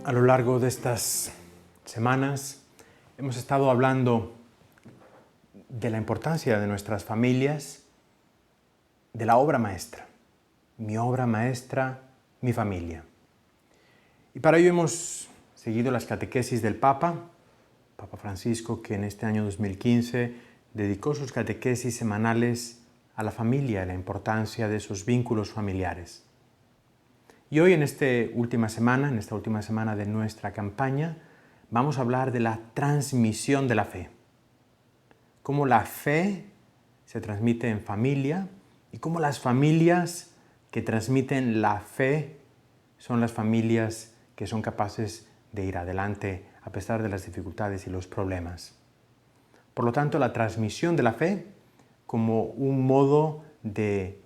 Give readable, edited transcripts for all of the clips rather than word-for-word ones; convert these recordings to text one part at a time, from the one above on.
A lo largo de estas semanas hemos estado hablando de la importancia de nuestras familias, de la obra maestra. Mi obra maestra, mi familia. Y para ello hemos seguido las catequesis del Papa Francisco, que en este año 2015 dedicó sus catequesis semanales a la familia y la importancia de esos vínculos familiares. Y hoy en esta última semana de nuestra campaña, vamos a hablar de la transmisión de la fe. Cómo la fe se transmite en familia y cómo las familias que transmiten la fe son las familias que son capaces de ir adelante a pesar de las dificultades y los problemas. Por lo tanto, la transmisión de la fe como un modo de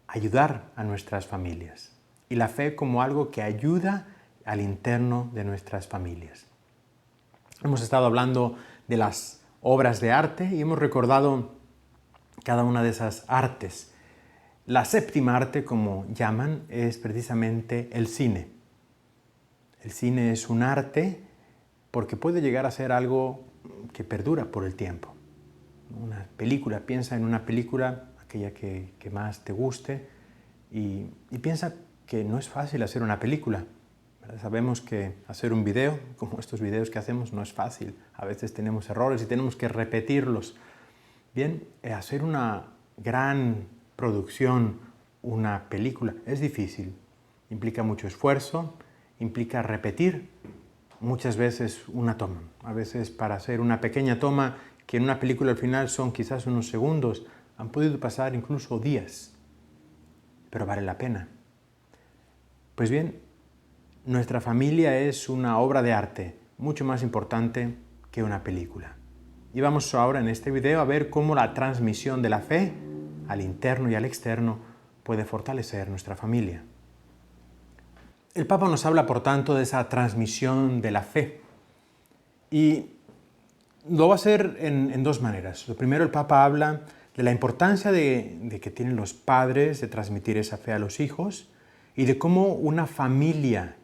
ayudar a nuestras familias. Y la fe como algo que ayuda al interno de nuestras familias. Hemos estado hablando de las obras de arte y hemos recordado cada una de esas artes. La séptima arte, como llaman, es precisamente el cine. El cine es un arte porque puede llegar a ser algo que perdura por el tiempo. Una película, piensa en una película, aquella que más te guste, y piensa que no es fácil hacer una película. Sabemos que hacer un video, como estos videos que hacemos, no es fácil. A veces tenemos errores y tenemos que repetirlos. Bien, hacer una gran producción, una película, es difícil. Implica mucho esfuerzo, implica repetir muchas veces una toma. A veces para hacer una pequeña toma, que en una película al final son quizás unos segundos, han podido pasar incluso días. Pero vale la pena. Pues bien, nuestra familia es una obra de arte mucho más importante que una película. Y vamos ahora en este video a ver cómo la transmisión de la fe al interno y al externo puede fortalecer nuestra familia. El Papa nos habla, por tanto, de esa transmisión de la fe. Y lo va a hacer en dos maneras. Lo primero, el Papa habla de la importancia de que tienen los padres de transmitir esa fe a los hijos y de cómo una familia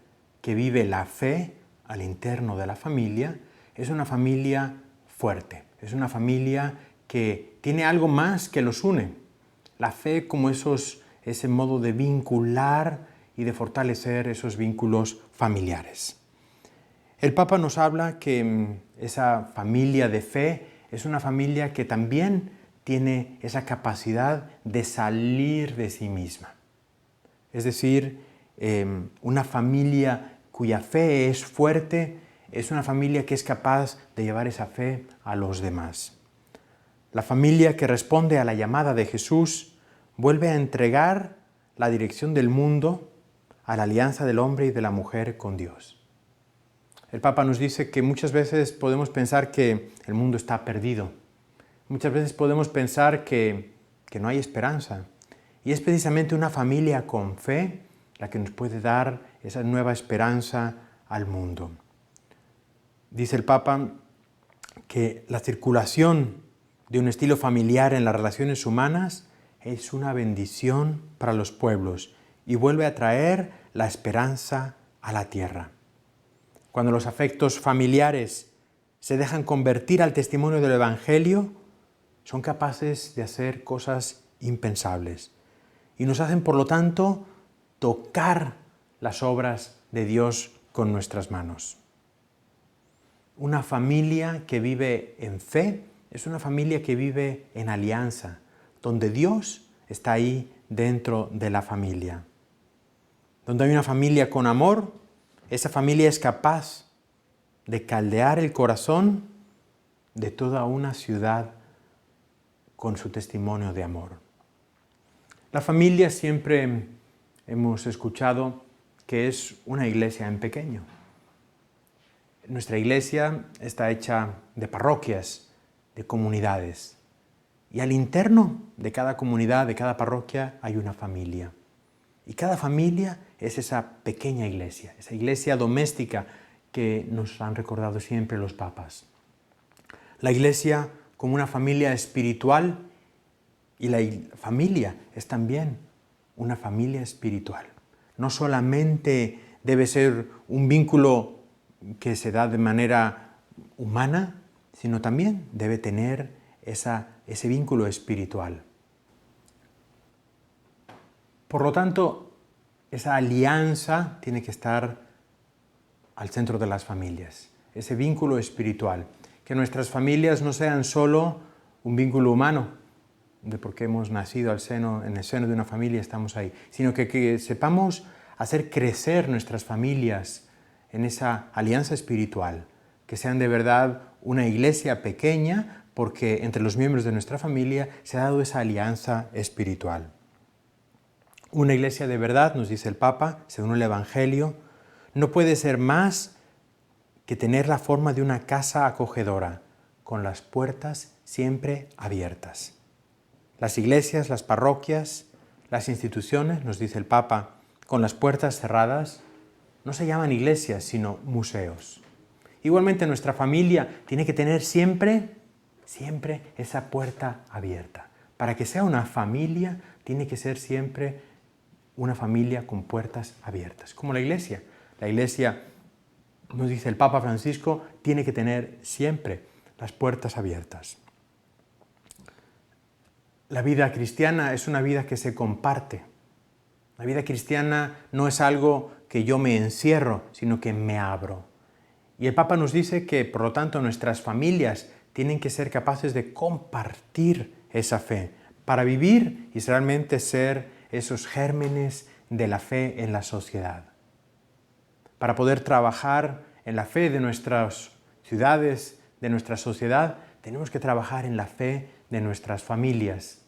que vive la fe al interno de la familia es una familia fuerte, es una familia que tiene algo más que los une. La fe como ese modo de vincular y de fortalecer esos vínculos familiares. El Papa nos habla que esa familia de fe es una familia que también tiene esa capacidad de salir de sí misma. Es decir, una familia cuya fe es fuerte es una familia que es capaz de llevar esa fe a los demás. La familia que responde a la llamada de Jesús vuelve a entregar la dirección del mundo a la alianza del hombre y de la mujer con Dios. El Papa nos dice que muchas veces podemos pensar que el mundo está perdido. Muchas veces podemos pensar que no hay esperanza. Y es precisamente una familia con fe la que nos puede dar esa nueva esperanza al mundo. Dice el Papa que la circulación de un estilo familiar en las relaciones humanas es una bendición para los pueblos y vuelve a traer la esperanza a la tierra. Cuando los afectos familiares se dejan convertir al testimonio del Evangelio, son capaces de hacer cosas impensables. Y nos hacen, por lo tanto, tocar las obras de Dios con nuestras manos. Una familia que vive en fe es una familia que vive en alianza, donde Dios está ahí dentro de la familia. Donde hay una familia con amor, esa familia es capaz de caldear el corazón de toda una ciudad con su testimonio de amor. La familia siempre hemos escuchado que es una iglesia en pequeño. Nuestra iglesia está hecha de parroquias, de comunidades. Y al interno de cada comunidad, de cada parroquia, hay una familia. Y cada familia es esa pequeña iglesia, esa iglesia doméstica que nos han recordado siempre los papas. La iglesia como una familia espiritual y la familia es también una familia espiritual. No solamente debe ser un vínculo que se da de manera humana, sino también debe tener ese vínculo espiritual. Por lo tanto, esa alianza tiene que estar al centro de las familias, ese vínculo espiritual. Que nuestras familias no sean solo un vínculo humano, de porque hemos nacido en el seno de una familia estamos ahí, sino que sepamos hacer crecer nuestras familias en esa alianza espiritual, que sean de verdad una iglesia pequeña, porque entre los miembros de nuestra familia se ha dado esa alianza espiritual. Una iglesia de verdad, nos dice el Papa, según el Evangelio, no puede ser más que tener la forma de una casa acogedora, con las puertas siempre abiertas. Las iglesias, las parroquias, las instituciones, nos dice el Papa, con las puertas cerradas, no se llaman iglesias, sino museos. Igualmente nuestra familia tiene que tener siempre esa puerta abierta. Para que sea una familia, tiene que ser siempre una familia con puertas abiertas, como la iglesia. La iglesia, nos dice el Papa Francisco, tiene que tener siempre las puertas abiertas. La vida cristiana es una vida que se comparte. La vida cristiana no es algo que yo me encierro, sino que me abro. Y el Papa nos dice que, por lo tanto, nuestras familias tienen que ser capaces de compartir esa fe para vivir y realmente ser esos gérmenes de la fe en la sociedad. Para poder trabajar en la fe de nuestras ciudades, de nuestra sociedad, tenemos que trabajar en la fe de nuestras familias.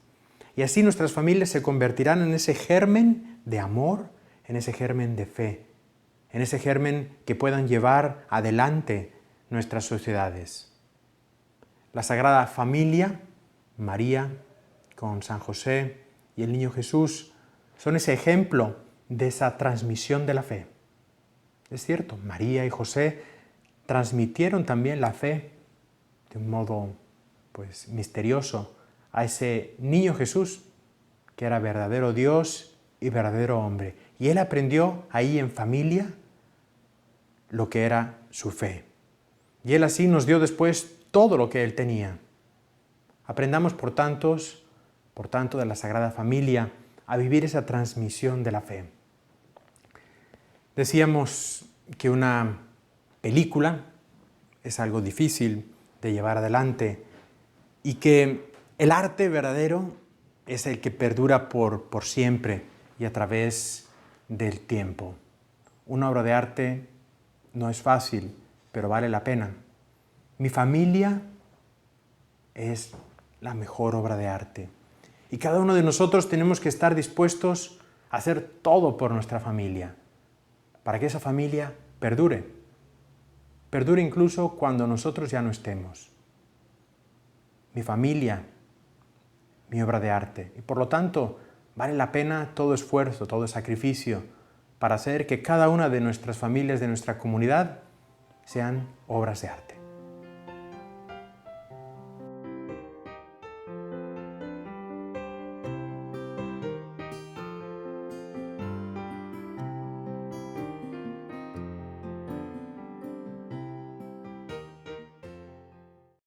Y así nuestras familias se convertirán en ese germen de amor, en ese germen de fe, en ese germen que puedan llevar adelante nuestras sociedades. La Sagrada Familia, María, con San José y el Niño Jesús, son ese ejemplo de esa transmisión de la fe. Es cierto, María y José transmitieron también la fe de un modo misterioso a ese niño Jesús, que era verdadero Dios y verdadero hombre. Y él aprendió ahí en familia lo que era su fe. Y él así nos dio después todo lo que él tenía. Aprendamos, por tanto, de la Sagrada Familia a vivir esa transmisión de la fe. Decíamos que una película es algo difícil de llevar adelante y que el arte verdadero es el que perdura por siempre y a través del tiempo. Una obra de arte no es fácil, pero vale la pena. Mi familia es la mejor obra de arte. Y cada uno de nosotros tenemos que estar dispuestos a hacer todo por nuestra familia, para que esa familia perdure. Perdure incluso cuando nosotros ya no estemos. Mi familia, mi obra de arte. Y por lo tanto, vale la pena todo esfuerzo, todo sacrificio, para hacer que cada una de nuestras familias, de nuestra comunidad, sean obras de arte.